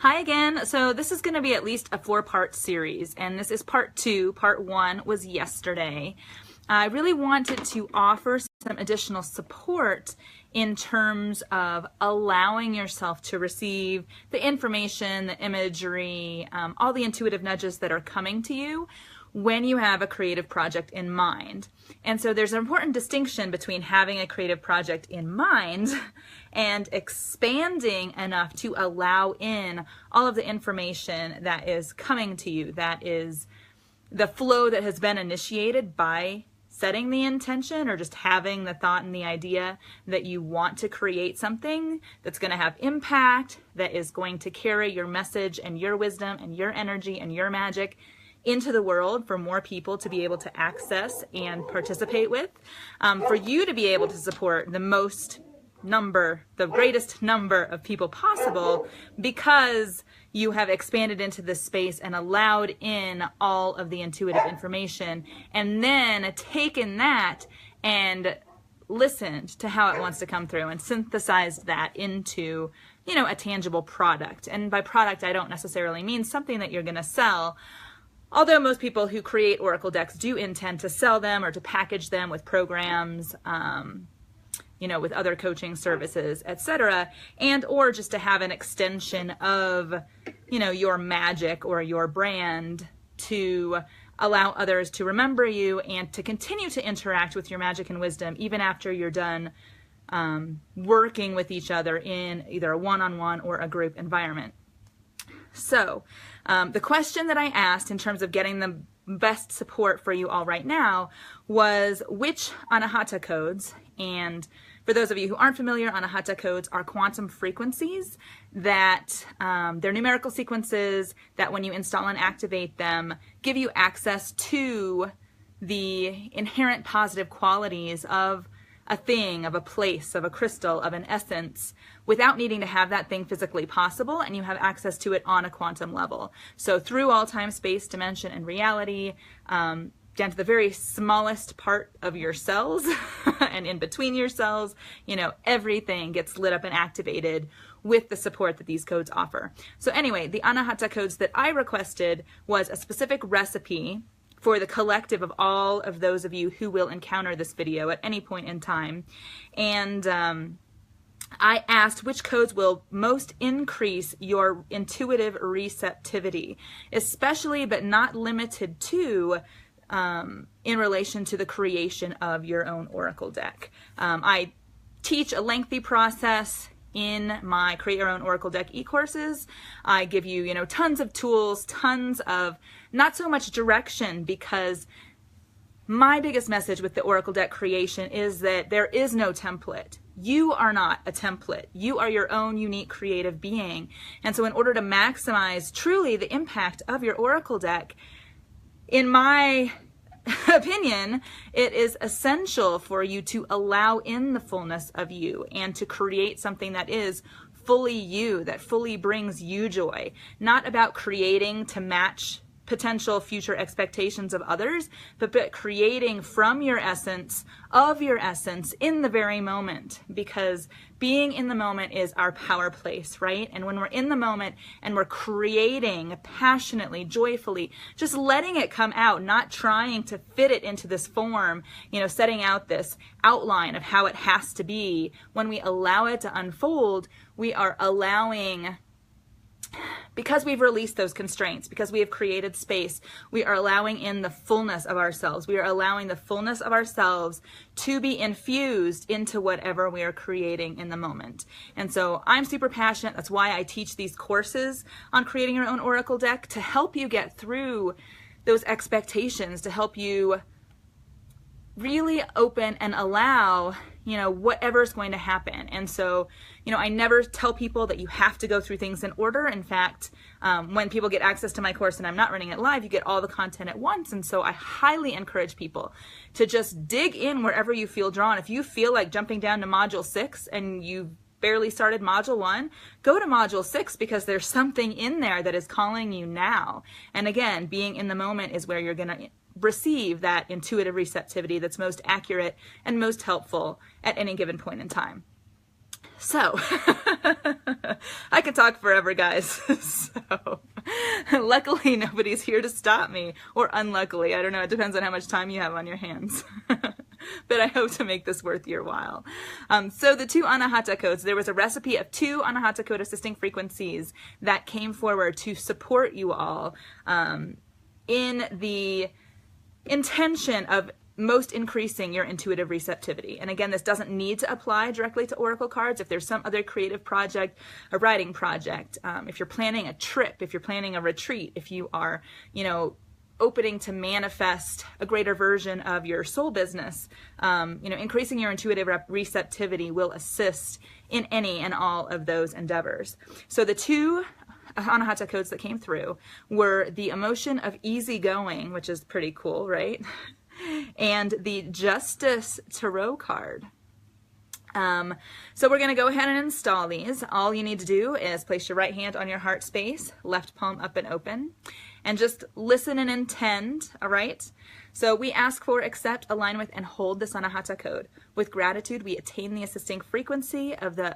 Hi again. So this is going to be at least a 4-part series, and this is part 2. Part 1 was yesterday. I really wanted to offer some additional support in terms of allowing yourself to receive the information, the imagery, all the intuitive nudges that are coming to you when you have a creative project in mind. And so there's an important distinction between having a creative project in mind and expanding enough to allow in all of the information that is coming to you, that is the flow that has been initiated by setting the intention or just having the thought and the idea that you want to create something that's going to have impact, that is going to carry your message and your wisdom and your energy and your magic into the world for more people to be able to access and participate with, for you to be able to support the greatest number of people possible, because you have expanded into this space and allowed in all of the intuitive information, and then taken that and listened to how it wants to come through and synthesized that into, a tangible product. And by product, I don't necessarily mean something that you're going to sell, although most people who create Oracle decks do intend to sell them or to package them with programs, with other coaching services, etc., and or just to have an extension of, your magic or your brand to allow others to remember you and to continue to interact with your magic and wisdom even after you're done working with each other in either a one-on-one or a group environment. So the question that I asked in terms of getting the best support for you all right now was which Anahata codes, and for those of you who aren't familiar, Anahata codes are quantum frequencies that they're numerical sequences that when you install and activate them give you access to the inherent positive qualities of a thing, of a place, of a crystal, of an essence, without needing to have that thing physically possible, and you have access to it on a quantum level. So through all time, space, dimension, and reality, down to the very smallest part of your cells and in between your cells, everything gets lit up and activated with the support that these codes offer. So anyway, the Anahata codes that I requested was a specific recipe for the collective of all of those of you who will encounter this video at any point in time. And I asked which codes will most increase your intuitive receptivity, especially but not limited to in relation to the creation of your own Oracle deck. I teach a lengthy process in my Create Your Own Oracle Deck e-courses. I give you, tons of tools, tons of not so much direction, because my biggest message with the Oracle deck creation is that there is no template. You are not a template. You are your own unique creative being. And so in order to maximize truly the impact of your Oracle deck, in my opinion, it is essential for you to allow in the fullness of you and to create something that is fully you, that fully brings you joy. Not about creating to match potential future expectations of others, but creating from your essence, of your essence, in the very moment, because being in the moment is our power place, right? And when we're in the moment and we're creating passionately, joyfully, just letting it come out, not trying to fit it into this form, setting out this outline of how it has to be, when we allow it to unfold, we are allowing, because we've released those constraints, because we have created space, we are allowing in the fullness of ourselves. We are allowing the fullness of ourselves to be infused into whatever we are creating in the moment. And so I'm super passionate. That's why I teach these courses on creating your own Oracle deck, to help you get through those expectations, to help you really open and allow, whatever's going to happen. And so, I never tell people that you have to go through things in order. In fact, when people get access to my course and I'm not running it live, you get all the content at once. And so I highly encourage people to just dig in wherever you feel drawn. If you feel like jumping down to module 6 and you've barely started module 1, go to module 6, because there's something in there that is calling you now. And again, being in the moment is where you're going to receive that intuitive receptivity that's most accurate and most helpful at any given point in time. So, I could talk forever, guys. So, luckily nobody's here to stop me, or unluckily, I don't know, it depends on how much time you have on your hands. But I hope to make this worth your while. So the two Anahata codes, there was a recipe of two Anahata code assisting frequencies that came forward to support you all in the intention of most increasing your intuitive receptivity. And again, this doesn't need to apply directly to oracle cards. If there's some other creative project, a writing project, if you're planning a trip, if you're planning a retreat, if you are, opening to manifest a greater version of your soul business, increasing your intuitive receptivity will assist in any and all of those endeavors. So the two Anahata codes that came through were the emotion of easygoing, which is pretty cool, right? And the Justice Tarot card. So we're going to go ahead and install these. All you need to do is place your right hand on your heart space, left palm up and open, and just listen and intend, all right? So we ask for, accept, align with, and hold this Anahata code. With gratitude, we attain the assisting frequency of the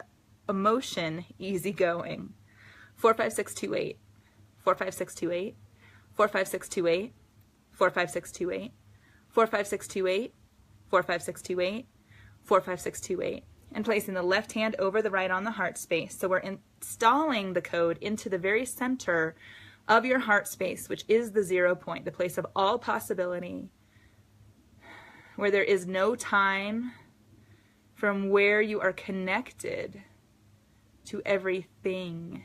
emotion easygoing. 45628, 45628, 45628, 45628, 45628, 45628, 45628, and placing the left hand over the right on the heart space. So we're installing the code into the very center of your heart space, which is the 0 point, the place of all possibility, where there is no time, from where you are connected to everything,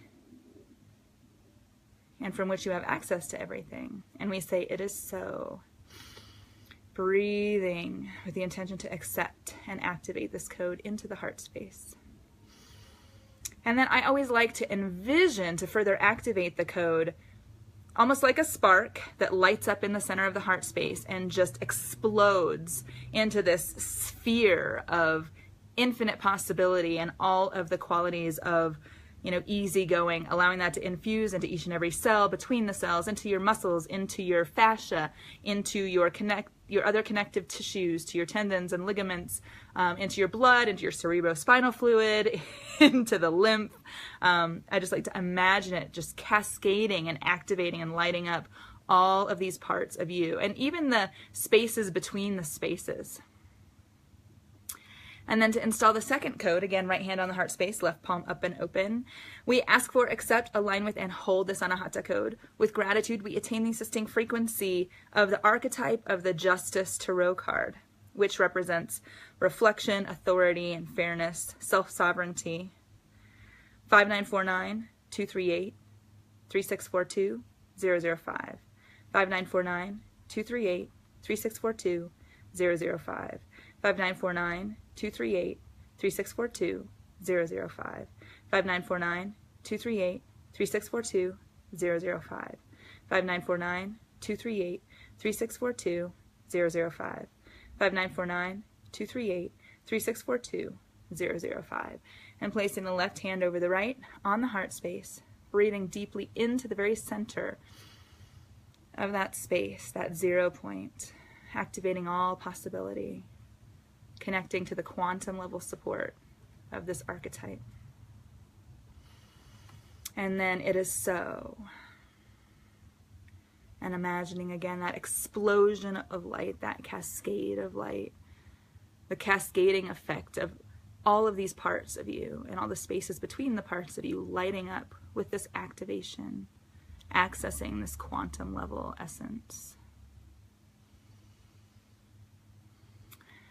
and from which you have access to everything. And we say, it is so. Breathing with the intention to accept and activate this code into the heart space. And then I always like to envision, to further activate the code, almost like a spark that lights up in the center of the heart space and just explodes into this sphere of infinite possibility and all of the qualities of easygoing, allowing that to infuse into each and every cell, between the cells, into your muscles, into your fascia, into your other connective tissues, to your tendons and ligaments, into your blood, into your cerebrospinal fluid, into the lymph. I just like to imagine it just cascading and activating and lighting up all of these parts of you, and even the spaces between the spaces. And then to install the second code, again, right hand on the heart space, left palm up and open, we ask for, accept, align with, and hold this Anahata code. With gratitude, we attain the assisting frequency of the archetype of the Justice Tarot card, which represents reflection, authority, and fairness, self-sovereignty. 5949 238 3642 005. 5949 238 3642 005. 5949 238 3642 005. 5949 238 3642 005. 5949 238 3642 005. 5949 238 3642 005. And placing the left hand over the right on the heart space, breathing deeply into the very center of that space, that 0 point, activating all possibility, connecting to the quantum level support of this archetype. And then it is so. And imagining again that explosion of light, that cascade of light, the cascading effect of all of these parts of you and all the spaces between the parts of you lighting up with this activation, accessing this quantum level essence.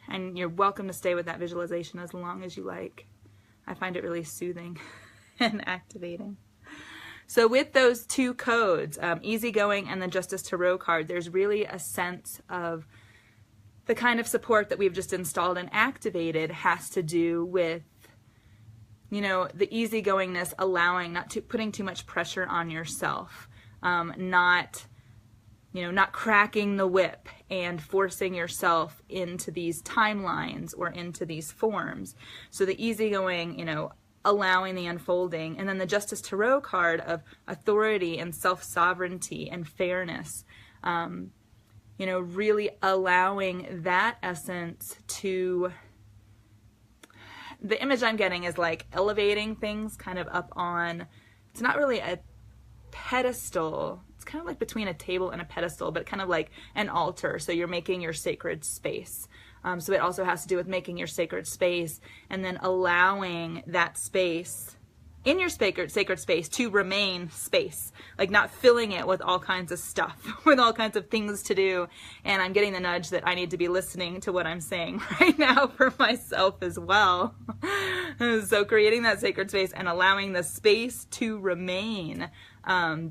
And you're welcome to stay with that visualization as long as you like. I find it really soothing and activating. So with those two codes, easygoing and the Justice Tarot card, there's really a sense of the kind of support that we've just installed and activated has to do with, the easygoingness, allowing, putting too much pressure on yourself, not cracking the whip and forcing yourself into these timelines or into these forms. So the easygoing, allowing the unfolding, and then the Justice Tarot card of authority and self-sovereignty and fairness, really allowing that essence to the image I'm getting is like elevating things kind of up on, it's not really a pedestal. It's kind of like between a table and a pedestal, but kind of like an altar. So you're making your sacred space. So it also has to do with making your sacred space and then allowing that space in your sacred space to remain space, like not filling it with all kinds of stuff, with all kinds of things to do. And I'm getting the nudge that I need to be listening to what I'm saying right now for myself as well. So creating that sacred space and allowing the space to remain,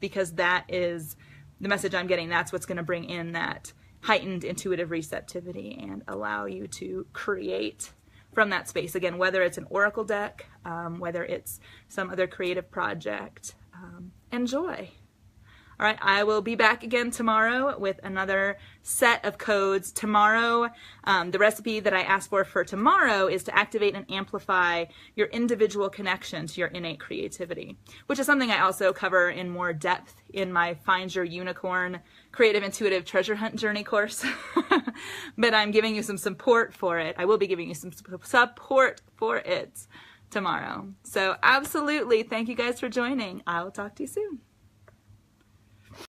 because that is the message I'm getting. That's what's going to bring in that heightened intuitive receptivity and allow you to create from that space. Again, whether it's an oracle deck, whether it's some other creative project, enjoy. All right, I will be back again tomorrow with another set of codes. Tomorrow, the recipe that I asked for tomorrow is to activate and amplify your individual connection to your innate creativity, which is something I also cover in more depth in my Find Your Unicorn Creative Intuitive Treasure Hunt Journey course. But I'm giving you some support for it. I will be giving you some support for it tomorrow. So absolutely, thank you guys for joining. I will talk to you soon.